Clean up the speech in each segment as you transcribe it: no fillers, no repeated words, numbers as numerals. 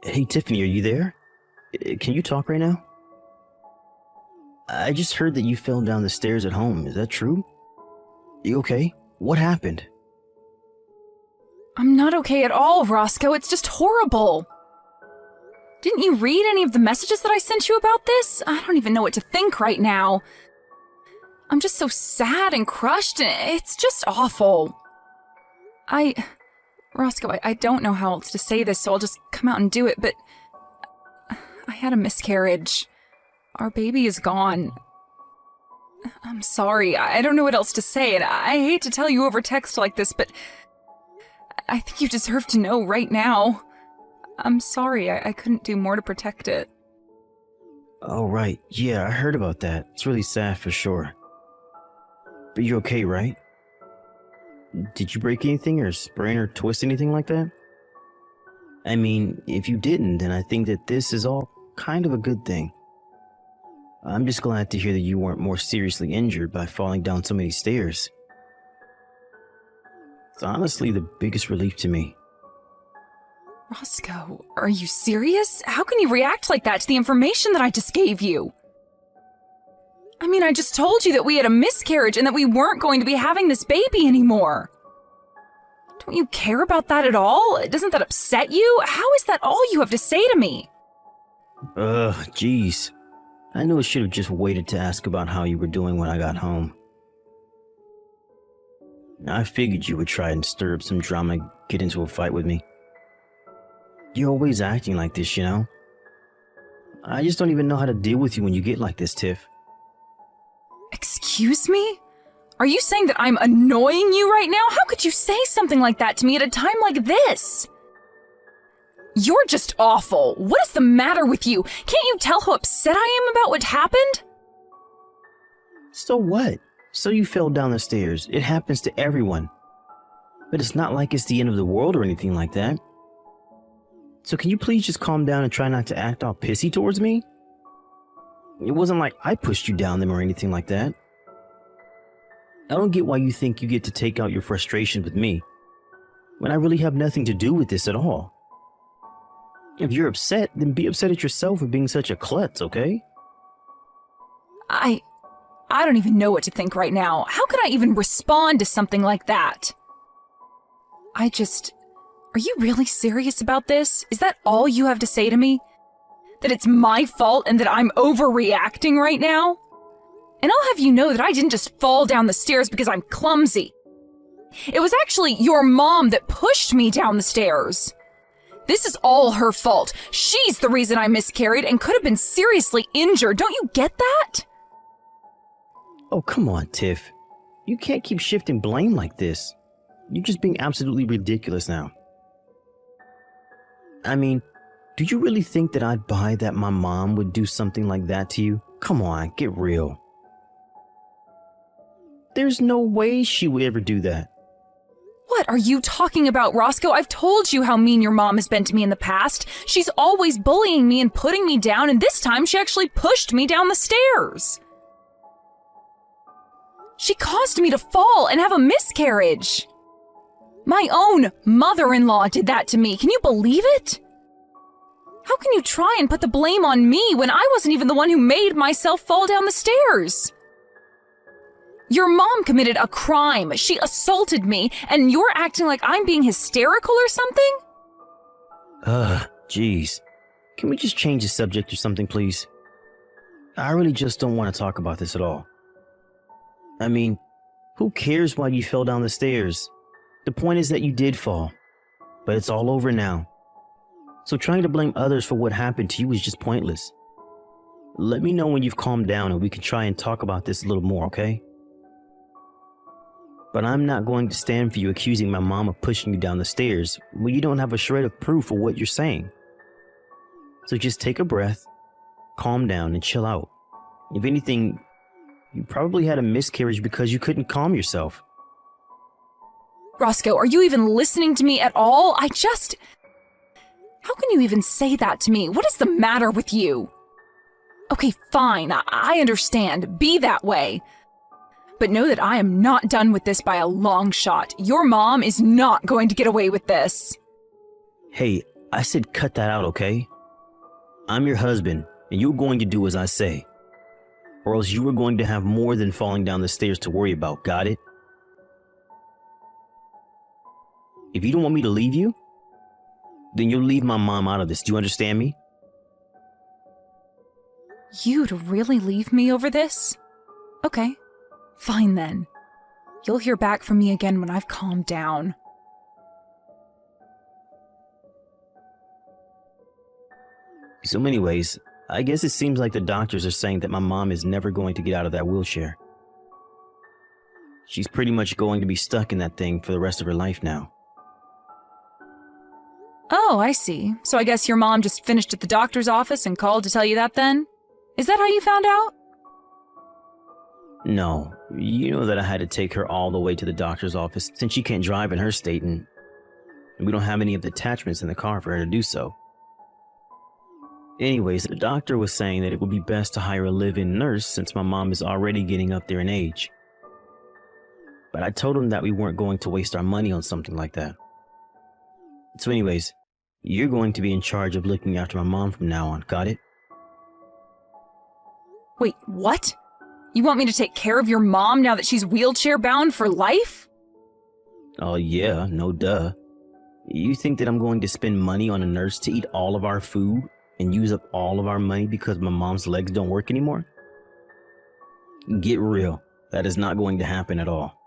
Hey, Tiffany, are you there? Can you talk right now? I just heard that you fell down the stairs at home. Is that true? You okay? What happened? I'm not okay at all, Roscoe. It's just horrible. Didn't you read any of the messages that I sent you about this? I don't even know what to think right now. I'm just so sad and crushed, and it's just awful. Roscoe, I don't know how else to say this, so I'll just come out and do it, but I had a miscarriage. Our baby is gone. I'm sorry. I don't know what else to say, and I hate to tell you over text like this, but I think you deserve to know right now. I'm sorry. I couldn't do more to protect it. Oh, right. Yeah, I heard about that. It's really sad for sure. But you're okay, right? Did you break anything or sprain or twist anything like that? I mean, if you didn't, then I think that this is all kind of a good thing. I'm just glad to hear that you weren't more seriously injured by falling down so many stairs. It's honestly the biggest relief to me. Roscoe, are you serious? How can you react like that to the information that I just gave you? I mean, I just told you that we had a miscarriage and that we weren't going to be having this baby anymore. Don't you care about that at all? Doesn't that upset you? How is that all you have to say to me? Jeez. I knew I should have just waited to ask about how you were doing when I got home. I figured you would try and stir up some drama, get into a fight with me. You're always acting like this, you know? I just don't even know how to deal with you when you get like this, Tiff. Excuse me? Are you saying that I'm annoying you right now? How could you say something like that to me at a time like this? You're just awful. What is the matter with you? Can't you tell how upset I am about what happened? So what? So you fell down the stairs. It happens to everyone. But it's not like it's the end of the world or anything like that. So can you please just calm down and try not to act all pissy towards me? It wasn't like I pushed you down them or anything like that. I don't get why you think you get to take out your frustration with me, when I really have nothing to do with this at all. If you're upset, then be upset at yourself for being such a klutz, okay? I don't even know what to think right now. How could I even respond to something like that? Are you really serious about this? Is that all you have to say to me? That it's my fault and that I'm overreacting right now? And I'll have you know that I didn't just fall down the stairs because I'm clumsy. It was actually your mom that pushed me down the stairs. This is all her fault. She's the reason I miscarried and could have been seriously injured. Don't you get that? Oh, come on, Tiff. You can't keep shifting blame like this. You're just being absolutely ridiculous now. I mean, do you really think that I'd buy that my mom would do something like that to you? Come on, get real. There's no way she would ever do that. What are you talking about, Roscoe? I've told you how mean your mom has been to me in the past. She's always bullying me and putting me down, and this time she actually pushed me down the stairs. She caused me to fall and have a miscarriage. My own mother-in-law did that to me. Can you believe it? How can you try and put the blame on me when I wasn't even the one who made myself fall down the stairs? Your mom committed a crime. She assaulted me, and you're acting like I'm being hysterical or something? Jeez. Can we just change the subject or something, please? I really just don't want to talk about this at all. I mean, who cares why you fell down the stairs? The point is that you did fall, but it's all over now. So trying to blame others for what happened to you is just pointless. Let me know when you've calmed down and we can try and talk about this a little more, okay? But I'm not going to stand for you accusing my mom of pushing you down the stairs when you don't have a shred of proof of what you're saying. So just take a breath, calm down, and chill out. If anything, you probably had a miscarriage because you couldn't calm yourself. Roscoe, are you even listening to me at all? How can you even say that to me? What is the matter with you? Okay, fine, I understand. Be that way. But know that I am not done with this by a long shot. Your mom is not going to get away with this. Hey, I said cut that out, okay? I'm your husband, and you're going to do as I say. Or else you are going to have more than falling down the stairs to worry about, got it? If you don't want me to leave you, then you'll leave my mom out of this. Do you understand me? You'd really leave me over this? Okay, fine then. You'll hear back from me again when I've calmed down. So anyways, I guess it seems like the doctors are saying that my mom is never going to get out of that wheelchair. She's pretty much going to be stuck in that thing for the rest of her life now. Oh, I see. So I guess your mom just finished at the doctor's office and called to tell you that then? Is that how you found out? No, you know that I had to take her all the way to the doctor's office since she can't drive in her state and we don't have any of the attachments in the car for her to do so. Anyways, the doctor was saying that it would be best to hire a live-in nurse since my mom is already getting up there in age. But I told him that we weren't going to waste our money on something like that. So anyways, you're going to be in charge of looking after my mom from now on, got it? Wait, what? You want me to take care of your mom now that she's wheelchair-bound for life? Oh yeah, no duh. You think that I'm going to spend money on a nurse to eat all of our food and use up all of our money because my mom's legs don't work anymore? Get real. That is not going to happen at all.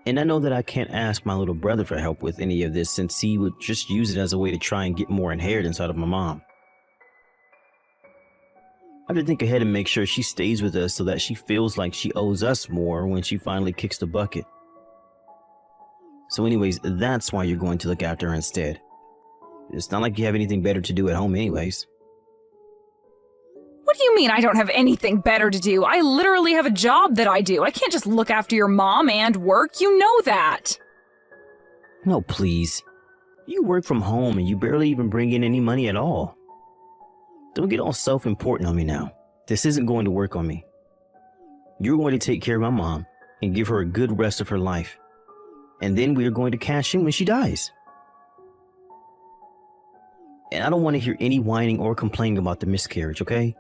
And I know that I can't ask my little brother for help with any of this since he would just use it as a way to try and get more inheritance out of my mom. I have to think ahead and make sure she stays with us so that she feels like she owes us more when she finally kicks the bucket. So anyways, that's why you're going to look after her instead. It's not like you have anything better to do at home anyways. What do you mean I don't have anything better to do? I literally have a job that I do. I can't just look after your mom and work. You know that. No, please. You work from home and you barely even bring in any money at all. Don't get all self-important on me now. This isn't going to work on me. You're going to take care of my mom and give her a good rest of her life. And then we are going to cash in when she dies. And I don't want to hear any whining or complaining about the miscarriage, okay?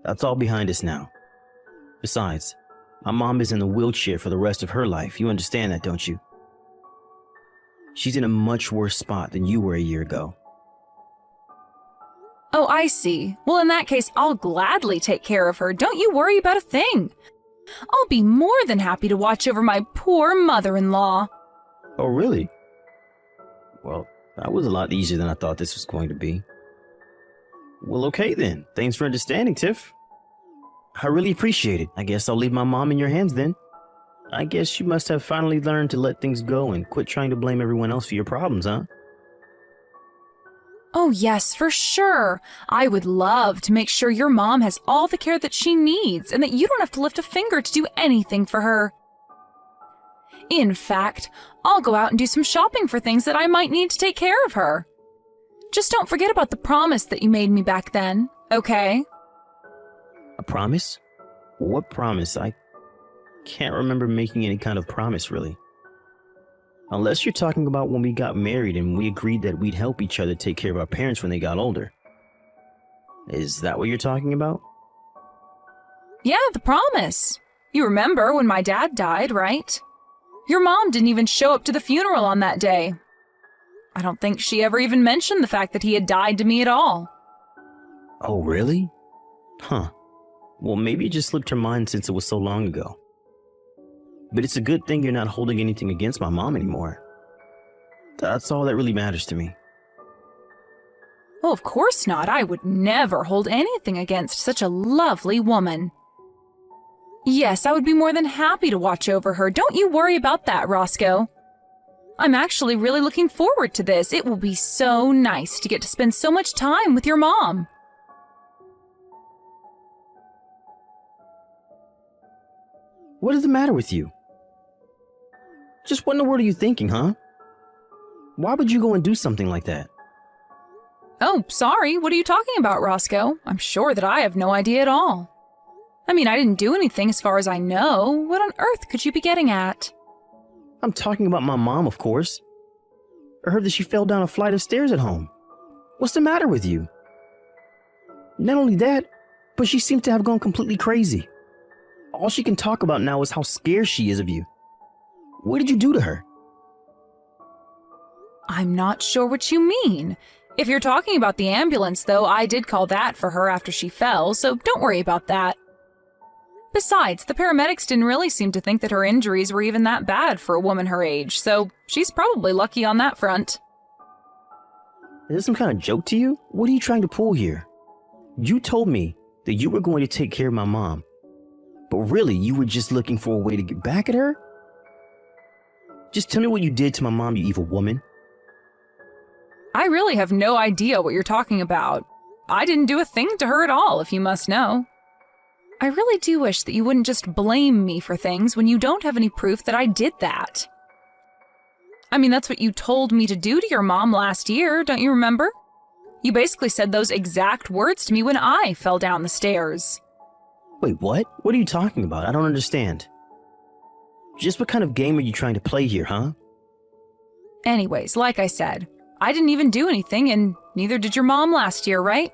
That's all behind us now. Besides, my mom is in a wheelchair for the rest of her life. You understand that, don't you? She's in a much worse spot than you were a year ago. Oh, I see. Well, in that case, I'll gladly take care of her. Don't you worry about a thing. I'll be more than happy to watch over my poor mother-in-law. Oh, really? Well, that was a lot easier than I thought this was going to be. Well, okay then. Thanks for understanding, Tiff. I really appreciate it. I guess I'll leave my mom in your hands then. I guess you must have finally learned to let things go and quit trying to blame everyone else for your problems, huh? Oh, yes, for sure. I would love to make sure your mom has all the care that she needs and that you don't have to lift a finger to do anything for her. In fact, I'll go out and do some shopping for things that I might need to take care of her. Just don't forget about the promise that you made me back then, okay? A promise? What promise? I can't remember making any kind of promise, really. Unless you're talking about when we got married and we agreed that we'd help each other take care of our parents when they got older. Is that what you're talking about? Yeah, the promise. You remember when my dad died, right? Your mom didn't even show up to the funeral on that day. I don't think she ever even mentioned the fact that he had died to me at all. Oh, really? Huh. Well, maybe it just slipped her mind since it was so long ago. But it's a good thing you're not holding anything against my mom anymore. That's all that really matters to me. Oh, of course not. I would never hold anything against such a lovely woman. Yes, I would be more than happy to watch over her. Don't you worry about that, Roscoe. I'm actually really looking forward to this. It will be so nice to get to spend so much time with your mom. What is the matter with you? Just what in the world are you thinking, huh? Why would you go and do something like that? Oh, sorry. What are you talking about, Roscoe? I'm sure that I have no idea at all. I mean, I didn't do anything as far as I know. What on earth could you be getting at? I'm talking about my mom, of course. I heard that she fell down a flight of stairs at home. What's the matter with you? Not only that, but she seems to have gone completely crazy. All she can talk about now is how scared she is of you. What did you do to her? I'm not sure what you mean. If you're talking about the ambulance, though, I did call that for her after she fell, so don't worry about that. Besides, the paramedics didn't really seem to think that her injuries were even that bad for a woman her age, so she's probably lucky on that front. Is this some kind of joke to you? What are you trying to pull here? You told me that you were going to take care of my mom, but really you were just looking for a way to get back at her? Just tell me what you did to my mom, you evil woman. I really have no idea what you're talking about. I didn't do a thing to her at all, if you must know. I really do wish that you wouldn't just blame me for things when you don't have any proof that I did that. I mean, that's what you told me to do to your mom last year, don't you remember? You basically said those exact words to me when I fell down the stairs. Wait, what? What are you talking about? I don't understand. Just what kind of game are you trying to play here, huh? Anyways, like I said, I didn't even do anything, and neither did your mom last year, right?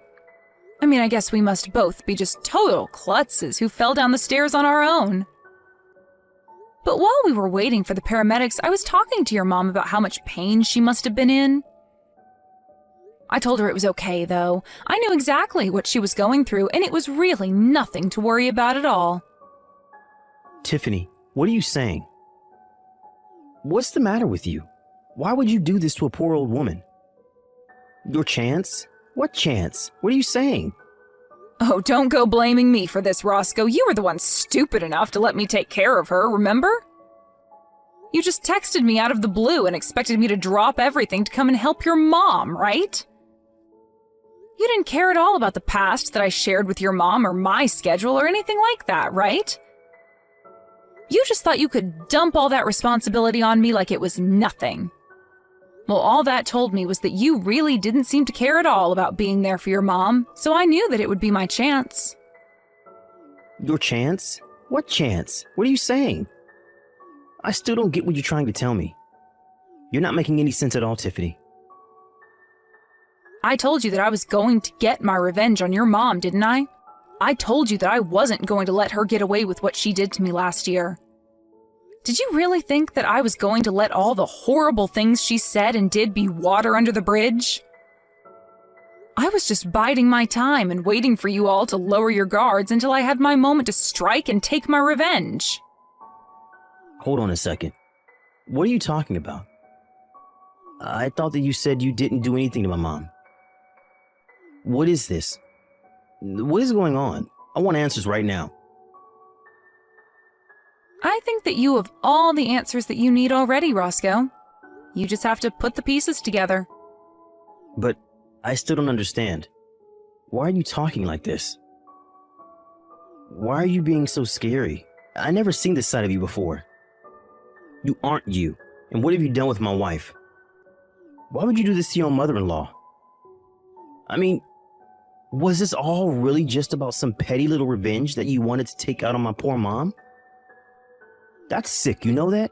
I mean, I guess we must both be just total klutzes who fell down the stairs on our own. But while we were waiting for the paramedics, I was talking to your mom about how much pain she must have been in. I told her it was okay, though. I knew exactly what she was going through, and it was really nothing to worry about at all. Tiffany, what are you saying? What's the matter with you? Why would you do this to a poor old woman? Your chance? What chance? What are you saying? Oh, don't go blaming me for this, Roscoe. You were the one stupid enough to let me take care of her, remember? You just texted me out of the blue and expected me to drop everything to come and help your mom, right? You didn't care at all about the past that I shared with your mom or my schedule or anything like that, right? You just thought you could dump all that responsibility on me like it was nothing. Well, all that told me was that you really didn't seem to care at all about being there for your mom, so I knew that it would be my chance. Your chance? What chance? What are you saying? I still don't get what you're trying to tell me. You're not making any sense at all, Tiffany. I told you that I was going to get my revenge on your mom, didn't I? I told you that I wasn't going to let her get away with what she did to me last year. Did you really think that I was going to let all the horrible things she said and did be water under the bridge? I was just biding my time and waiting for you all to lower your guards until I had my moment to strike and take my revenge. Hold on a second. What are you talking about? I thought that you said you didn't do anything to my mom. What is this? What is going on? I want answers right now. I think that you have all the answers that you need already, Roscoe. You just have to put the pieces together. But I still don't understand. Why are you talking like this? Why are you being so scary? I never seen this side of you before. You aren't you. And what have you done with my wife? Why would you do this to your mother-in-law? I mean, was this all really just about some petty little revenge that you wanted to take out on my poor mom? That's sick, you know that?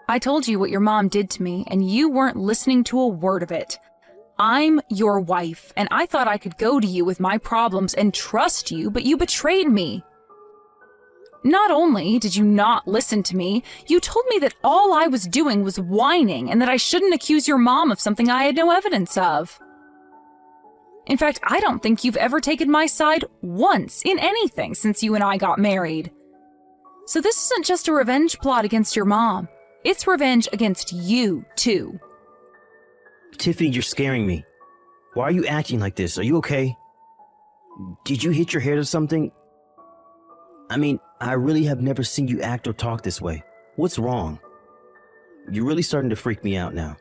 I told you what your mom did to me, and you weren't listening to a word of it. I'm your wife, and I thought I could go to you with my problems and trust you, but you betrayed me. Not only did you not listen to me, you told me that all I was doing was whining and that I shouldn't accuse your mom of something I had no evidence of. In fact, I don't think you've ever taken my side once in anything since you and I got married. So this isn't just a revenge plot against your mom. It's revenge against you, too. Tiffany, you're scaring me. Why are you acting like this? Are you okay? Did you hit your head or something? I mean, I really have never seen you act or talk this way. What's wrong? You're really starting to freak me out now.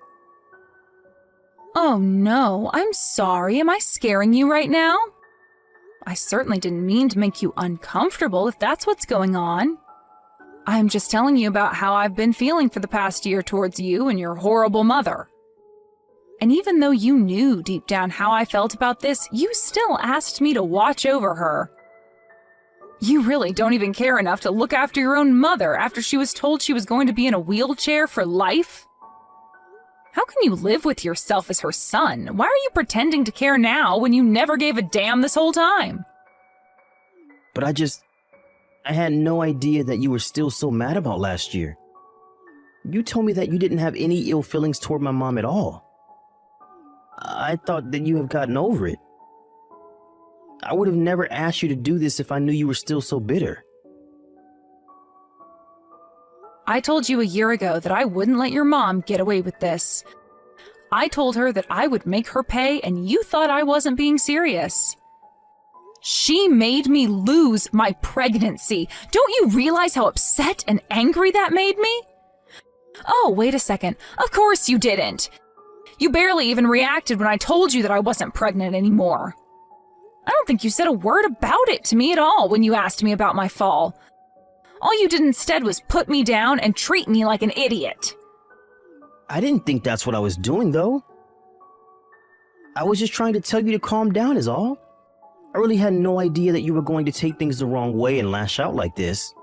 Oh no, I'm sorry. Am I scaring you right now? I certainly didn't mean to make you uncomfortable if that's what's going on. I'm just telling you about how I've been feeling for the past year towards you and your horrible mother. And even though you knew deep down how I felt about this, you still asked me to watch over her. You really don't even care enough to look after your own mother after she was told she was going to be in a wheelchair for life? How can you live with yourself as her son? Why are you pretending to care now when you never gave a damn this whole time? But I had no idea that you were still so mad about last year. You told me that you didn't have any ill feelings toward my mom at all. I thought that you have gotten over it. I would have never asked you to do this if I knew you were still so bitter. I told you a year ago that I wouldn't let your mom get away with this. I told her that I would make her pay, and you thought I wasn't being serious. She made me lose my pregnancy. Don't you realize how upset and angry that made me? Oh, wait a second. Of course you didn't. You barely even reacted when I told you that I wasn't pregnant anymore. I don't think you said a word about it to me at all when you asked me about my fall. All you did instead was put me down and treat me like an idiot. I didn't think that's what I was doing, though. I was just trying to tell you to calm down is all. I really had no idea that you were going to take things the wrong way and lash out like this.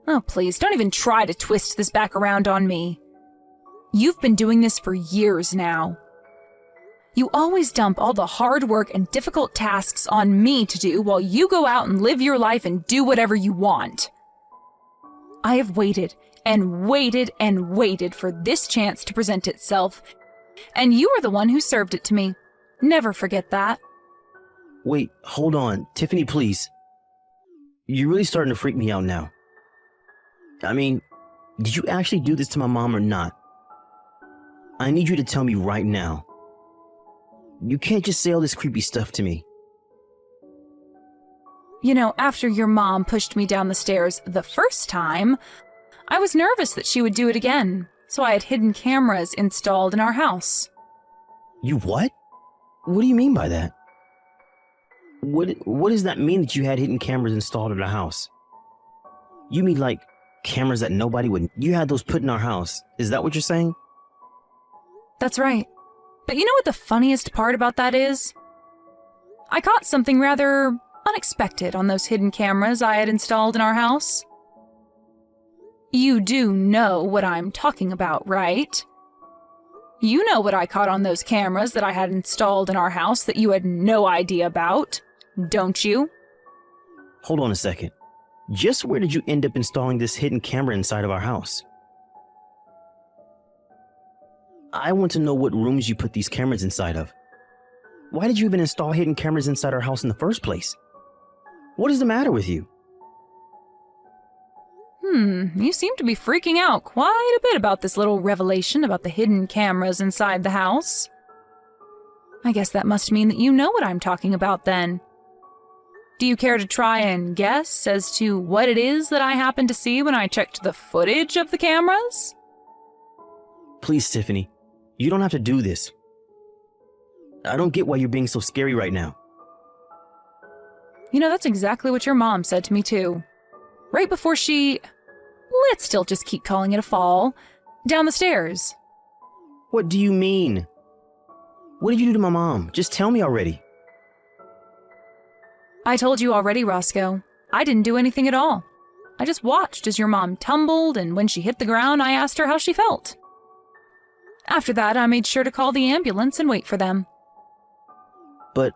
Oh, please, don't even try to twist this back around on me. You've been doing this for years now. You always dump all the hard work and difficult tasks on me to do while you go out and live your life and do whatever you want. I have waited and waited and waited for this chance to present itself, and you are the one who served it to me. Never forget that. Wait, hold on. Tiffany, please. You're really starting to freak me out now. I mean, did you actually do this to my mom or not? I need you to tell me right now. You can't just say all this creepy stuff to me. You know, after your mom pushed me down the stairs the first time, I was nervous that she would do it again, so I had hidden cameras installed in our house. You what? What do you mean by that? What does that mean that you had hidden cameras installed in the house? You mean like cameras that nobody would... You had those put in our house. Is that what you're saying? That's right. But you know what the funniest part about that is? I caught something rather unexpected on those hidden cameras I had installed in our house. You do know what I'm talking about, right? You know what I caught on those cameras that I had installed in our house that you had no idea about, don't you? Hold on a second. Just where did you end up installing this hidden camera inside of our house? I want to know what rooms you put these cameras inside of. Why did you even install hidden cameras inside our house in the first place? What is the matter with you? You seem to be freaking out quite a bit about this little revelation about the hidden cameras inside the house. I guess that must mean that you know what I'm talking about then. Do you care to try and guess as to what it is that I happened to see when I checked the footage of the cameras? Please, Tiffany. You don't have to do this. I don't get why you're being so scary right now. You know, that's exactly what your mom said to me too. Right before she... Let's still just keep calling it a fall. Down the stairs. What do you mean? What did you do to my mom? Just tell me already. I told you already, Roscoe. I didn't do anything at all. I just watched as your mom tumbled, and when she hit the ground, I asked her how she felt. After that, I made sure to call the ambulance and wait for them. But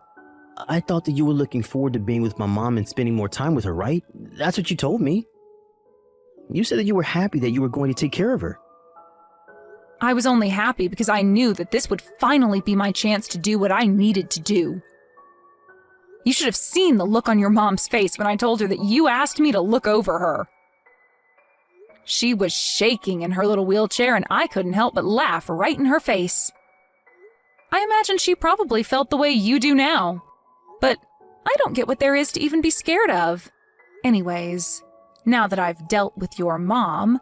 I thought that you were looking forward to being with my mom and spending more time with her, right? That's what you told me. You said that you were happy that you were going to take care of her. I was only happy because I knew that this would finally be my chance to do what I needed to do. You should have seen the look on your mom's face when I told her that you asked me to look over her. She was shaking in her little wheelchair, and I couldn't help but laugh right in her face. I imagine she probably felt the way you do now. But I don't get what there is to even be scared of. Anyways, now that I've dealt with your mom,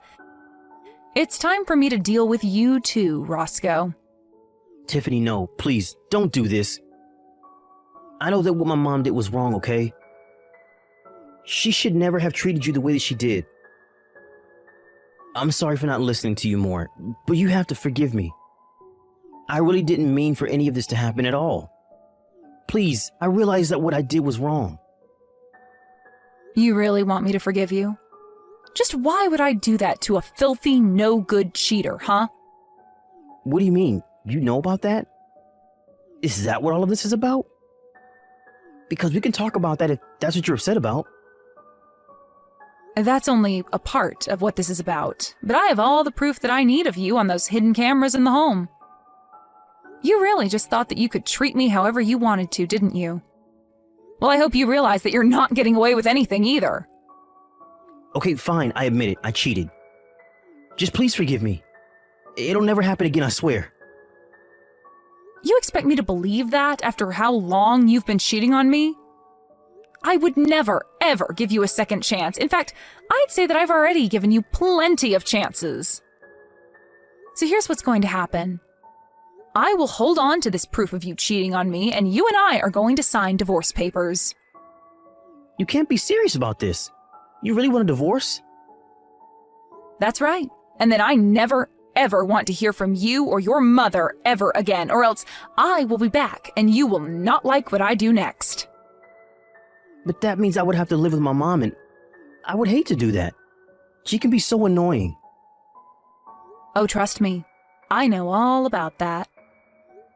it's time for me to deal with you too, Roscoe. Tiffany, no, please, don't do this. I know that what my mom did was wrong, okay? She should never have treated you the way that she did. I'm sorry for not listening to you more, but you have to forgive me. I really didn't mean for any of this to happen at all. Please, I realize that what I did was wrong. You really want me to forgive you? Just why would I do that to a filthy, no-good cheater, huh? What do you mean? You know about that? Is that what all of this is about? Because we can talk about that if that's what you're upset about. That's only a part of what this is about, but I have all the proof that I need of you on those hidden cameras in the home. You really just thought that you could treat me however you wanted to, didn't you? Well, I hope you realize that you're not getting away with anything either. Okay, fine, I admit it, I cheated. Just please forgive me. It'll never happen again, I swear. You expect me to believe that after how long you've been cheating on me? I would never, ever give you a second chance. In fact, I'd say that I've already given you plenty of chances. So here's what's going to happen. I will hold on to this proof of you cheating on me, and you and I are going to sign divorce papers. You can't be serious about this. You really want a divorce? That's right. And then I never, ever want to hear from you or your mother ever again, or else I will be back and you will not like what I do next. But that means I would have to live with my mom, and I would hate to do that. She can be so annoying. Oh, trust me, I know all about that.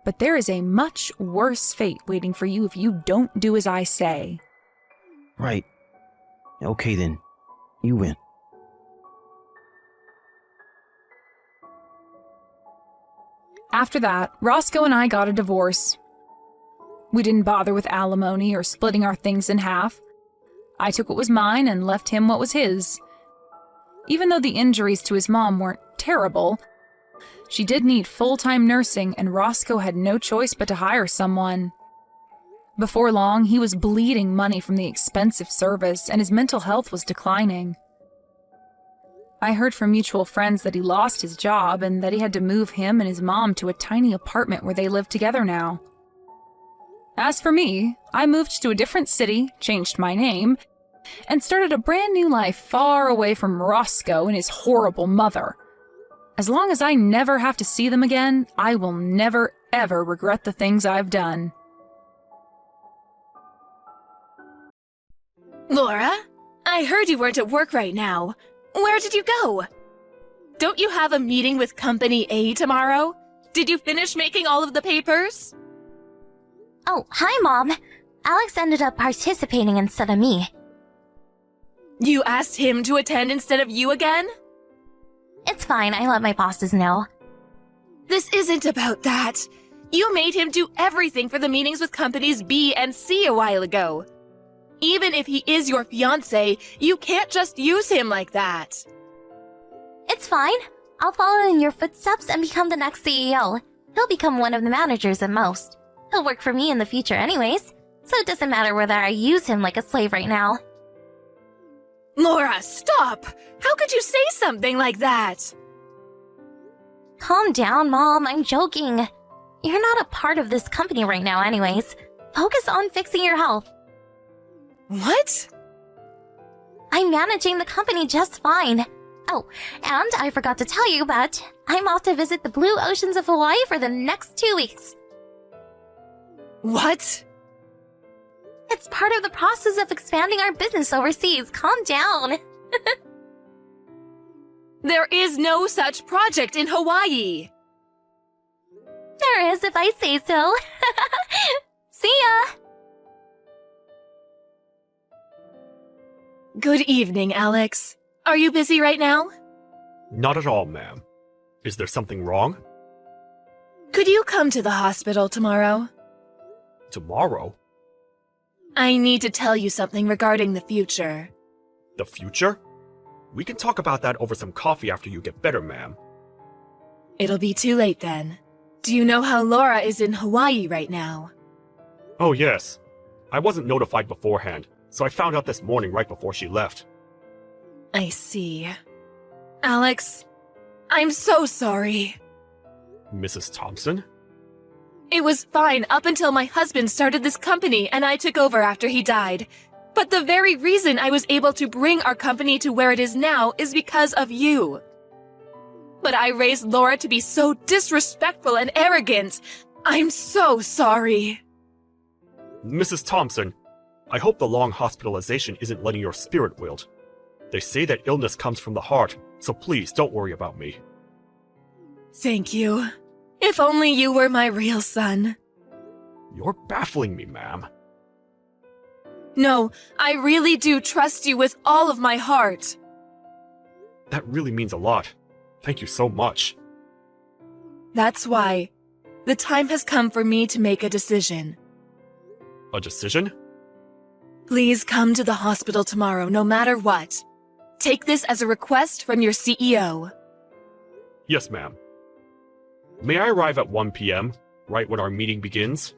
But there is a much worse fate waiting for you if you don't do as I say. Right. Okay then. You win. After that, Roscoe and I got a divorce. We didn't bother with alimony or splitting our things in half. I took what was mine and left him what was his. Even though the injuries to his mom weren't terrible, she did need full-time nursing, and Roscoe had no choice but to hire someone. Before long, he was bleeding money from the expensive service, and his mental health was declining. I heard from mutual friends that he lost his job and that he had to move him and his mom to a tiny apartment where they live together now. As for me, I moved to a different city, changed my name, and started a brand new life far away from Roscoe and his horrible mother. As long as I never have to see them again, I will never, ever regret the things I've done. Laura, I heard you weren't at work right now. Where did you go? Don't you have a meeting with Company A tomorrow? Did you finish making all of the papers? Oh, hi, Mom. Alex ended up participating instead of me. You asked him to attend instead of you again? It's fine, I let my bosses know. This isn't about that. You made him do everything for the meetings with Companies B and C a while ago. Even if he is your fiancé, you can't just use him like that. It's fine. I'll follow in your footsteps and become the next CEO. He'll become one of the managers at most. He'll work for me in the future anyways, so it doesn't matter whether I use him like a slave right now. Laura, stop! How could you say something like that? Calm down, Mom. I'm joking. You're not a part of this company right now anyways. Focus on fixing your health. What? I'm managing the company just fine. Oh, and I forgot to tell you, but I'm off to visit the blue oceans of Hawaii for the next 2 weeks. What? It's part of the process of expanding our business overseas. Calm down. There is no such project in Hawaii. There is if I say so. See ya! Good evening, Alex. Are you busy right now? Not at all, ma'am. Is there something wrong? Could you come to the hospital tomorrow? Tomorrow? I need to tell you something regarding the future. The future? We can talk about that over some coffee after you get better, ma'am. It'll be too late then. Do you know how Laura is in Hawaii right now? Oh, yes. I wasn't notified beforehand, so I found out this morning right before she left. I see. Alex, I'm so sorry. Mrs. Thompson? It was fine up until my husband started this company and I took over after he died. But the very reason I was able to bring our company to where it is now is because of you. But I raised Laura to be so disrespectful and arrogant. I'm so sorry. Mrs. Thompson, I hope the long hospitalization isn't letting your spirit wilt. They say that illness comes from the heart, so please don't worry about me. Thank you. If only you were my real son. You're baffling me, ma'am. No, I really do trust you with all of my heart. That really means a lot. Thank you so much. That's why. The time has come for me to make a decision. A decision? Please come to the hospital tomorrow, no matter what. Take this as a request from your CEO. Yes, ma'am. May I arrive at 1 p.m., right when our meeting begins?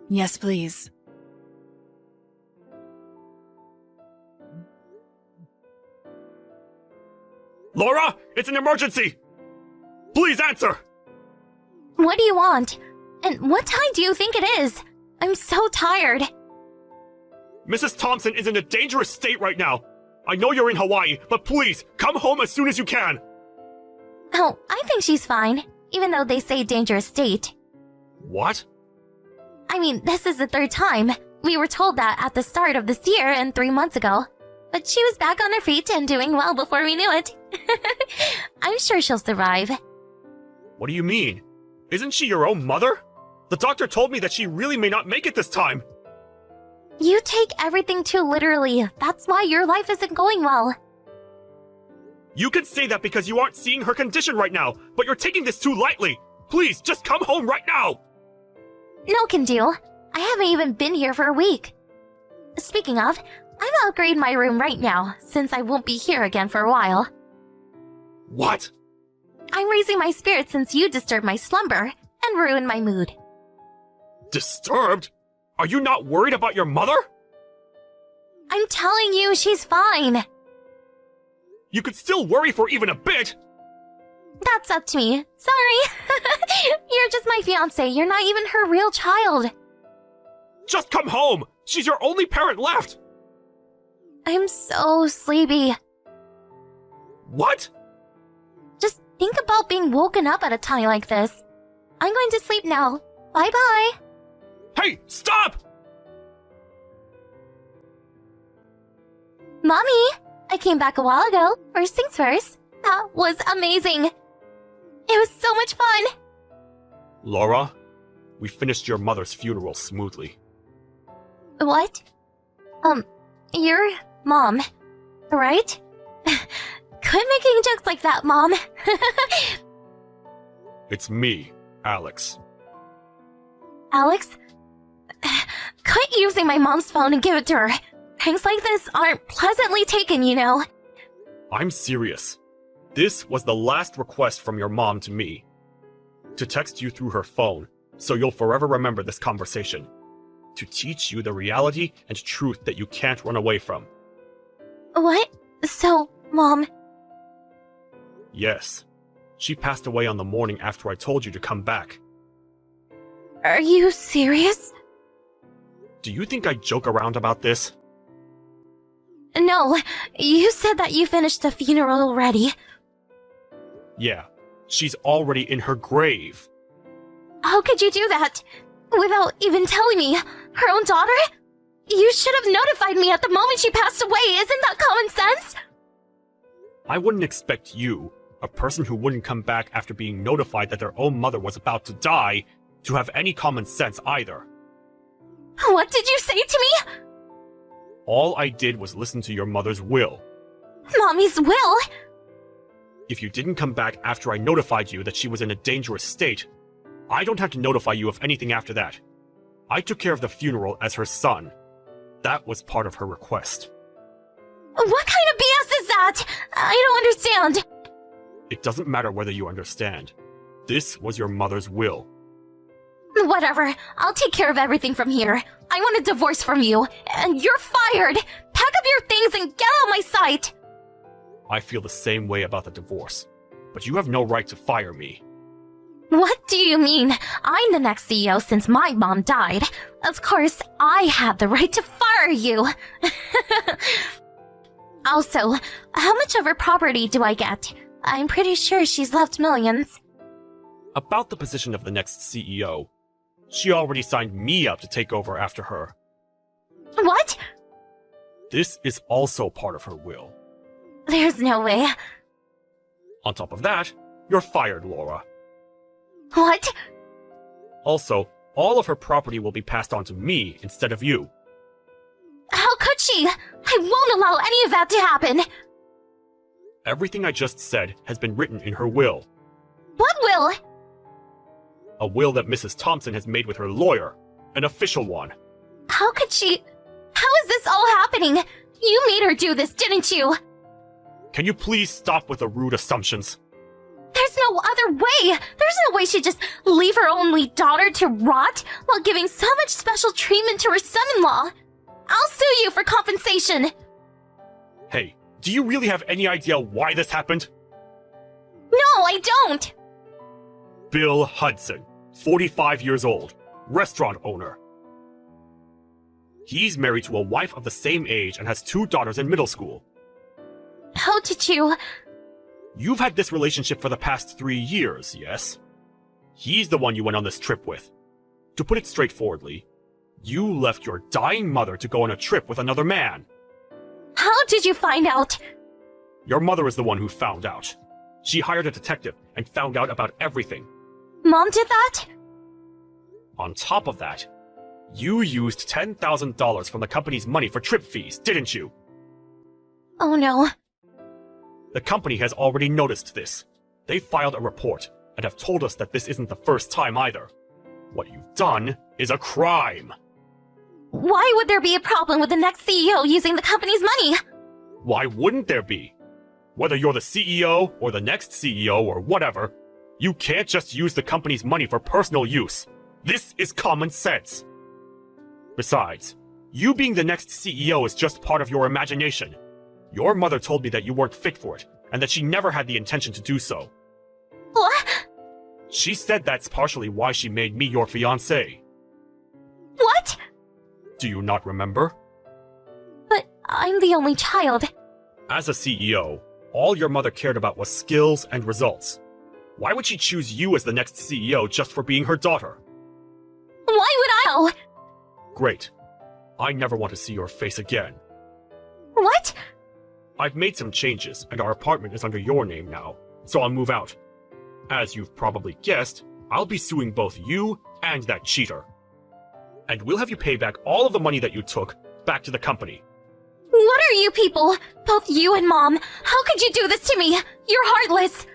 Yes, please. Laura, it's an emergency! Please answer! What do you want? And what time do you think it is? I'm so tired. Mrs. Thompson is in a dangerous state right now. I know you're in Hawaii, but please, come home as soon as you can. Oh, I think she's fine, even though they say dangerous state. What? I mean, this is the third time. We were told that at the start of this year and 3 months ago. But she was back on her feet and doing well before we knew it. I'm sure she'll survive. What do you mean? Isn't she your own mother? The doctor told me that she really may not make it this time. You take everything too literally. That's why your life isn't going well. You can say that because you aren't seeing her condition right now, but you're taking this too lightly. Please, just come home right now! No can do. I haven't even been here for a week. Speaking of, I'm upgrading my room right now, since I won't be here again for a while. What? I'm raising my spirits since you disturbed my slumber and ruined my mood. Disturbed? Are you not worried about your mother? I'm telling you, she's fine. You could still worry for even a bit! That's up to me. Sorry. You're just my fiance. You're not even her real child. Just come home! She's your only parent left! I'm so sleepy. What? Just think about being woken up at a time like this. I'm going to sleep now. Bye-bye. Hey, stop! Mommy, I came back a while ago. First things first. That was amazing. It was so much fun. Laura, we finished your mother's funeral smoothly. What? Your mom, right? Quit making jokes like that, Mom. It's me, Alex. Alex? Quit using my mom's phone and give it to her. Things like this aren't pleasantly taken, you know. I'm serious. This was the last request from your mom to me. To text you through her phone, so you'll forever remember this conversation. To teach you the reality and truth that you can't run away from. What? So, Mom... Yes. She passed away on the morning after I told you to come back. Are you serious? Do you think I joke around about this? No, you said that you finished the funeral already. Yeah, she's already in her grave. How could you do that? Without even telling me? Her own daughter? You should have notified me at the moment she passed away. Isn't that common sense? I wouldn't expect you, a person who wouldn't come back after being notified that their own mother was about to die, to have any common sense either. What did you say to me? All I did was listen to your mother's will. Mommy's will? If you didn't come back after I notified you that she was in a dangerous state, I don't have to notify you of anything after that. I took care of the funeral as her son. That was part of her request. What kind of BS is that? I don't understand. It doesn't matter whether you understand. This was your mother's will. Whatever. I'll take care of everything from here. I want a divorce from you, and you're fired. Pack up your things and get out of my sight. I feel the same way about the divorce, but you have no right to fire me. What do you mean? I'm the next CEO since my mom died. Of course, I have the right to fire you. Also, how much of her property do I get? I'm pretty sure she's left millions. About the position of the next CEO, she already signed me up to take over after her. What? This is also part of her will. There's no way. On top of that, you're fired, Laura. What? Also, all of her property will be passed on to me instead of you. How could she? I won't allow any of that to happen. Everything I just said has been written in her will. What will? A will that Mrs. Thompson has made with her lawyer. An official one. How could she? How is this all happening? You made her do this, didn't you? Can you please stop with the rude assumptions? There's no other way. There's no way she'd just leave her only daughter to rot while giving so much special treatment to her son-in-law. I'll sue you for compensation. Hey, do you really have any idea why this happened? No, I don't. Bill Hudson, 45 years old, restaurant owner. He's married to a wife of the same age and has 2 daughters in middle school. How did you? You've had this relationship for the past 3 years, yes? He's the one you went on this trip with. To put it straightforwardly, you left your dying mother to go on a trip with another man. How did you find out? Your mother is the one who found out. She hired a detective and found out about everything. Mom did that? On top of that, you used $10,000 from the company's money for trip fees, didn't you? Oh no. The company has already noticed this. They filed a report and have told us that this isn't the first time either. What you've done is a crime. Why would there be a problem with the next CEO using the company's money? Why wouldn't there be? Whether you're the CEO or the next CEO or whatever, you can't just use the company's money for personal use. This is common sense. Besides, you being the next CEO is just part of your imagination. Your mother told me that you weren't fit for it, and that she never had the intention to do so. What? She said that's partially why she made me your fiancé. What? Do you not remember? But I'm the only child. As a CEO, all your mother cared about was skills and results. Why would she choose you as the next CEO just for being her daughter? Why would I? Oh, Great. I never want to see your face again. what? I've made some changes, and our apartment is under your name now, so I'll move out. As you've probably guessed, I'll be suing both you and that cheater. And we'll have you pay back all of the money that you took back to the company. What are you people? Both you and Mom. How could you do this to me? You're heartless.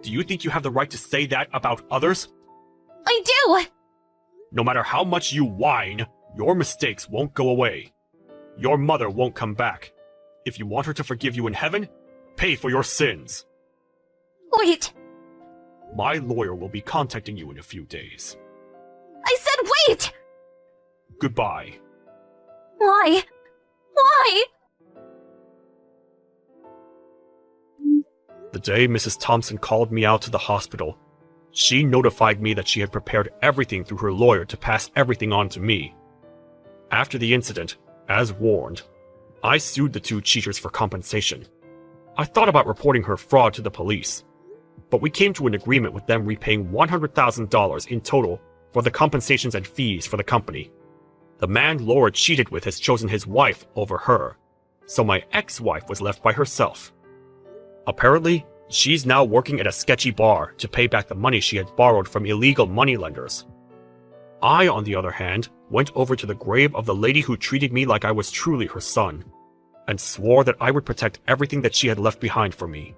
Do you think you have the right to say that about others? I do. No matter how much you whine, your mistakes won't go away. Your mother won't come back. If you want her to forgive you in heaven, pay for your sins. Wait. My lawyer will be contacting you in a few days. I said wait. Goodbye. Why? Why? The day Mrs. Thompson called me out to the hospital, she notified me that she had prepared everything through her lawyer to pass everything on to me. After the incident, as warned, I sued the 2 cheaters for compensation. I thought about reporting her fraud to the police, but we came to an agreement with them repaying $100,000 in total for the compensations and fees for the company. The man Laura cheated with has chosen his wife over her, so my ex-wife was left by herself. Apparently, she's now working at a sketchy bar to pay back the money she had borrowed from illegal moneylenders. I, on the other hand, went over to the grave of the lady who treated me like I was truly her son, and swore that I would protect everything that she had left behind for me.